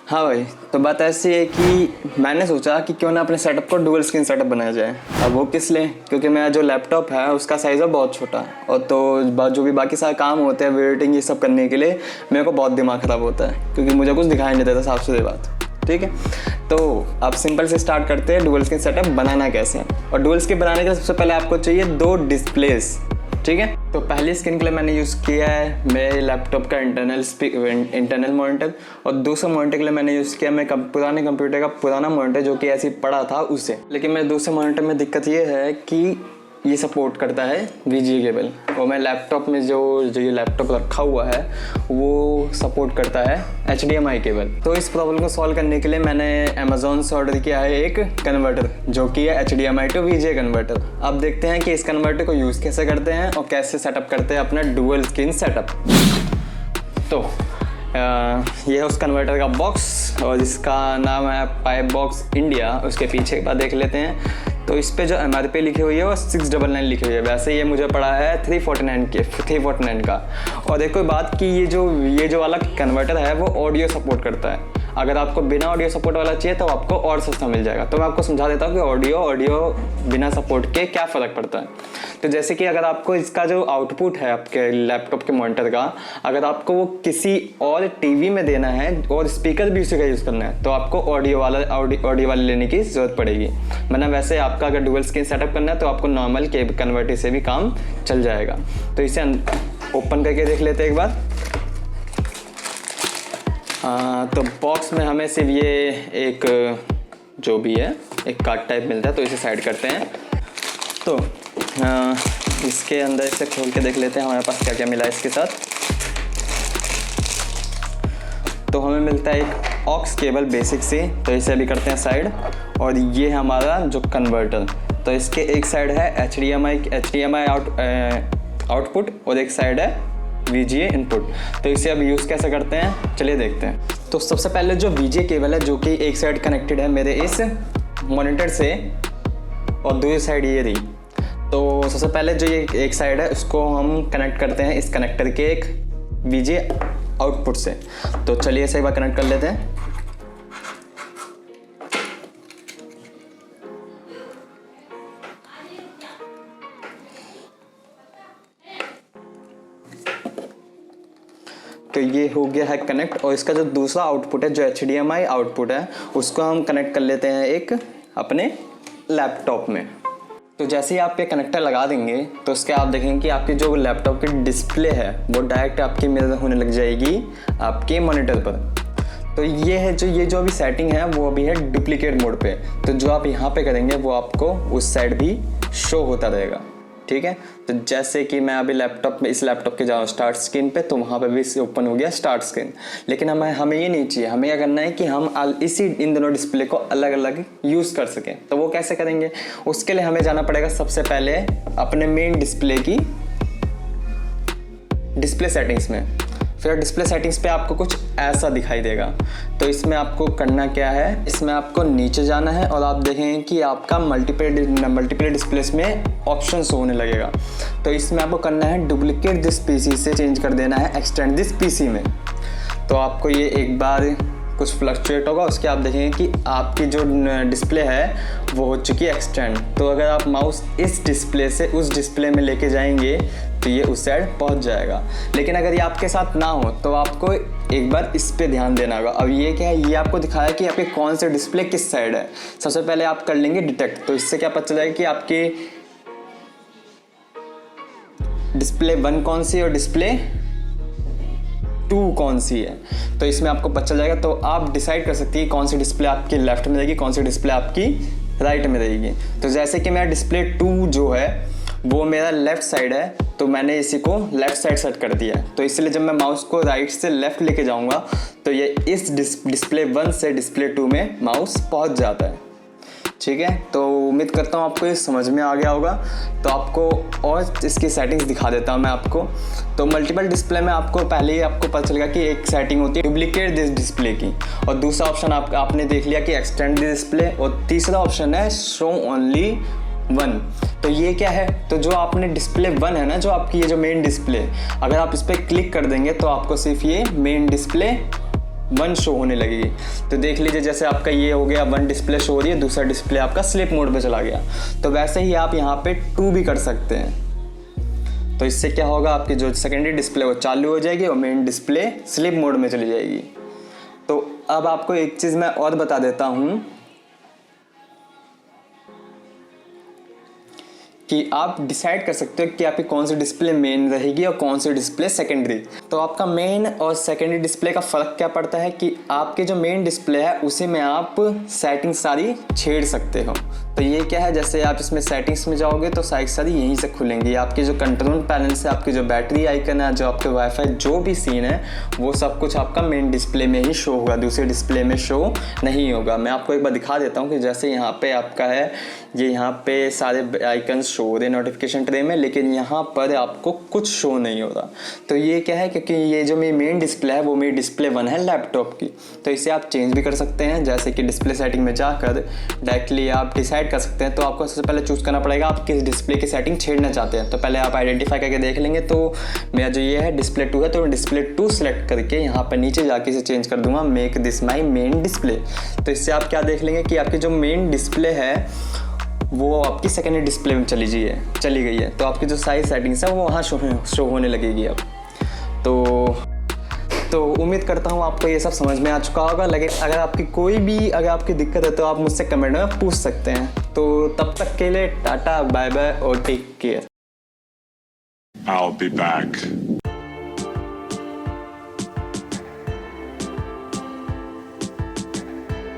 हाँ भाई, तो बात ऐसी है कि मैंने सोचा कि क्यों ना अपने सेटअप को डुअल स्क्रीन सेटअप बनाया जाए। अब वो किस लिए, क्योंकि मेरा जो लैपटॉप है उसका साइज़ है बहुत छोटा, और तो जो भी बाकी सारे काम होते हैं एडिटिंग ये सब करने के लिए मेरे को बहुत दिमाग ख़राब होता है, क्योंकि मुझे कुछ दिखाई नहीं देता साफ सीधी बात। ठीक है, तो अब सिंपल से स्टार्ट करते हैं डुअल स्क्रीन सेटअप बनाना कैसे है। और डुअल स्क्रीन बनाने के लिए सबसे पहले आपको चाहिए 2 डिस्प्लेस। ठीक है, तो पहली स्क्रीन के लिए मैंने यूज़ किया है मेरे लैपटॉप का इंटरनल मॉनिटर, और दूसरे मॉनिटर के लिए मैंने यूज़ किया मेरे पुराने कंप्यूटर का पुराना मॉनिटर जो कि ऐसे ही पड़ा था उसे। लेकिन मेरे दूसरे मॉनिटर में दिक्कत ये है कि ये सपोर्ट करता है VGA केबल, और मैं लैपटॉप में जो ये लैपटॉप रखा हुआ है वो सपोर्ट करता है HDMI केबल। तो इस प्रॉब्लम को सॉल्व करने के लिए मैंने अमेज़ॉन से ऑर्डर किया है एक कन्वर्टर जो कि है HDMI टू VGA कन्वर्टर। अब देखते हैं कि इस कन्वर्टर को यूज़ कैसे करते हैं और कैसे सेटअप करते हैं अपना डुअल स्क्रीन सेटअप। तो ये है उस कन्वर्टर का बॉक्स, और जिसका नाम है पाइप बॉक्स इंडिया। उसके पीछे एक बार देख लेते हैं, तो इस पे जो MRP लिखी हुई है वो 699 लिखी हुई है। वैसे ये मुझे पड़ा है 349 का। और देखो बात कि ये जो वाला कन्वर्टर है वो ऑडियो सपोर्ट करता है। अगर आपको बिना ऑडियो सपोर्ट वाला चाहिए तो आपको और सस्ता मिल जाएगा। तो मैं आपको समझा देता हूँ कि ऑडियो बिना सपोर्ट के क्या फ़र्क पड़ता है। तो जैसे कि अगर आपको इसका जो आउटपुट है आपके लैपटॉप के मॉनिटर का, अगर आपको वो किसी और टीवी में देना है और स्पीकर भी उसी का यूज़ करना है तो आपको ऑडियो वाला लेने की ज़रूरत पड़ेगी। वरना वैसे आपका अगर डुअल स्क्रीन सेटअप करना है तो आपको नॉर्मल केबल कन्वर्टर से भी काम चल जाएगा। तो इसे ओपन करके देख लेते हैं एक बार। तो बॉक्स में हमें सिर्फ ये एक जो भी है एक कार्ड टाइप मिलता है, तो इसे साइड करते हैं। तो इसके अंदर इसे खोल के देख लेते हैं हमारे पास क्या क्या मिला है इसके साथ। तो हमें मिलता है एक ऑक्स केबल बेसिक सी, तो इसे अभी करते हैं साइड। और ये हमारा जो कन्वर्टर, तो इसके एक साइड है HDMI आउटपुट और एक साइड है VGA इनपुट। तो इसे अब यूज़ कैसे करते हैं चलिए देखते हैं। तो सबसे पहले जो VGA केबल है जो कि एक साइड कनेक्टेड है मेरे इस मॉनिटर से और दूसरी साइड ये रही। तो सबसे पहले जो ये एक साइड है उसको हम कनेक्ट करते हैं इस कनेक्टर के एक VGA आउटपुट से। तो चलिए इसे एक बार कनेक्ट कर लेते हैं। तो ये हो गया है कनेक्ट, और इसका जो दूसरा आउटपुट है जो HDMI आउटपुट है उसको हम कनेक्ट कर लेते हैं एक अपने लैपटॉप में। तो जैसे ही आप ये कनेक्टर लगा देंगे तो उसके आप देखेंगे कि आपकी जो लैपटॉप की डिस्प्ले है वो डायरेक्ट आपकी मिरर होने लग जाएगी आपके मॉनिटर पर। तो ये जो अभी सेटिंग है वो अभी है डुप्लीकेट मोड पे। तो जो आप यहाँ पे करेंगे वो आपको उस साइड भी शो होता रहेगा। ठीक है, तो जैसे कि मैं अभी इस लैपटॉप के जाऊँ स्टार्ट स्क्रीन पे, तो वहाँ पे भी ओपन हो गया स्टार्ट स्क्रीन। लेकिन हमें ये नहीं चाहिए, हमें क्या करना है कि हम इन दोनों डिस्प्ले को अलग अलग यूज़ कर सकें। तो वो कैसे करेंगे, उसके लिए हमें जाना पड़ेगा सबसे पहले अपने मेन डिस्प्ले की डिस्प्ले सेटिंग्स में। फिर डिस्प्ले सेटिंग्स पे आपको कुछ ऐसा दिखाई देगा। तो इसमें आपको करना क्या है, इसमें आपको नीचे जाना है और आप देखेंगे कि आपका मल्टीपल डिस्प्लेस में ऑप्शन होने लगेगा। तो इसमें आपको करना है डुप्लीकेट दिस पीसी से चेंज कर देना है एक्सटेंड दिस पीसी में। तो आपको ये एक बार कुछ फ्लक्चुएट होगा, उसके आप देखेंगे कि आपकी जो डिस्प्ले है वो हो चुकी है एक्सटेंड। तो अगर आप माउस इस डिस्प्ले से उस डिस्प्ले में लेके जाएंगे तो ये उस साइड पहुंच जाएगा। लेकिन अगर ये आपके साथ ना हो तो आपको एक बार इस पे ध्यान देना होगा। अब ये क्या है, ये आपको दिखाया कि आपके कौन से डिस्प्ले किस साइड है। सबसे पहले आप कर लेंगे डिटेक्ट। तो इससे क्या पता चलेगा कि आपकी डिस्प्ले 1 कौन सी और डिस्प्ले 2 कौन सी है। तो इसमें आपको पता चल जाएगा। तो आप डिसाइड कर सकती है कौन सी डिस्प्ले आपकी लेफ्ट में रहेगी, कौन सी डिस्प्ले आपकी राइट में रहेगी। तो जैसे कि मेरा डिस्प्ले 2 जो है वो मेरा लेफ़्ट साइड है, तो मैंने इसी को लेफ़्ट साइड सेट कर दिया है। तो इसलिए जब मैं माउस को राइट से लेफ़्ट लेके जाऊंगा तो ये इस डिस्प्ले 1 से डिस्प्ले 2 में माउस पहुंच जाता है। ठीक है, तो उम्मीद करता हूँ आपको ये समझ में आ गया होगा। तो आपको और इसकी सेटिंग्स दिखा देता हूँ मैं आपको। तो मल्टीपल डिस्प्ले में आपको पहले ही आपको पता चलेगा कि एक सेटिंग होती है डुप्लीकेट दिस डिस्प्ले की, और दूसरा ऑप्शन आपने देख लिया कि एक्सटेंड दिस डिस्प्ले, और तीसरा ऑप्शन है शो ओनली 1। तो ये क्या है, तो जो आपने डिस्प्ले 1 है ना, जो आपकी ये जो मेन डिस्प्ले, अगर आप इस पर क्लिक कर देंगे तो आपको सिर्फ ये मेन डिस्प्ले वन शो होने लगेगी। तो देख लीजिए जैसे आपका ये हो गया, वन डिस्प्ले शो हो रही है, दूसरा डिस्प्ले आपका स्लिप मोड पे चला गया। तो वैसे ही आप यहाँ पे 2 भी कर सकते हैं। तो इससे क्या होगा, आपकी जो सेकेंडरी डिस्प्ले वो चालू हो जाएगी और मेन डिस्प्ले स्लिप मोड में चली जाएगी। तो अब आपको एक चीज़ मैं और बता देता हूँ कि आप डिसाइड कर सकते हो कि आपकी कौन सी डिस्प्ले मेन रहेगी और कौन सी डिस्प्ले सेकेंडरी। तो आपका मेन और सेकेंडरी डिस्प्ले का फ़र्क क्या पड़ता है कि आपके जो मेन डिस्प्ले है उसी में आप सेटिंग सारी छेड़ सकते हो। तो ये क्या है, जैसे आप इसमें सेटिंग्स में जाओगे तो सारी यहीं से खुलेंगी। आपके जो कंट्रोल पैनल से आपकी जो बैटरी आइकन है, जो आपके वाईफाई जो भी सीन है, वो सब कुछ आपका मेन डिस्प्ले में ही शो होगा, दूसरे डिस्प्ले में शो नहीं होगा। मैं आपको एक बार दिखा देता हूँ कि जैसे यहाँ पे आपका है, ये यहाँ पे सारे आइकन्स शो हो रहे नोटिफिकेशन ट्रे में, लेकिन यहाँ पर आपको कुछ शो नहीं हो रहा। तो ये क्या है, क्योंकि ये जो मेरी मेन डिस्प्ले है वो मेरी डिस्प्ले 1 है लैपटॉप की। तो इसे आप चेंज भी कर सकते हैं, जैसे कि डिस्प्ले सेटिंग में जाकर डायरेक्टली आप डिसाइड कर सकते हैं। तो आपको सबसे पहले चूज़ करना पड़ेगा आप किस डिस्प्ले की सेटिंग छेड़ना चाहते हैं। तो पहले आप आइडेंटिफाई करके देख लेंगे। तो मेरा जो ये है डिस्प्ले 2 है, तो डिस्प्ले 2 सेलेक्ट करके यहाँ पर नीचे जाके इसे चेंज कर दूंगा, make this my main display. तो इससे आप क्या देख लेंगे कि आपकी जो मेन डिस्प्ले है वो आपकी सेकेंडरी डिस्प्ले में चली गई है। तो आपकी जो सारी सेटिंग्स है वो वहाँ शो होने लगेगी अब। तो उम्मीद करता हूँ आपको ये सब समझ में आ चुका होगा। लेकिन अगर आपकी दिक्कत है तो आप मुझसे कमेंट में पूछ सकते हैं। तो तब तक के लिए टाटा, बाय बाय और take care. I'll be back.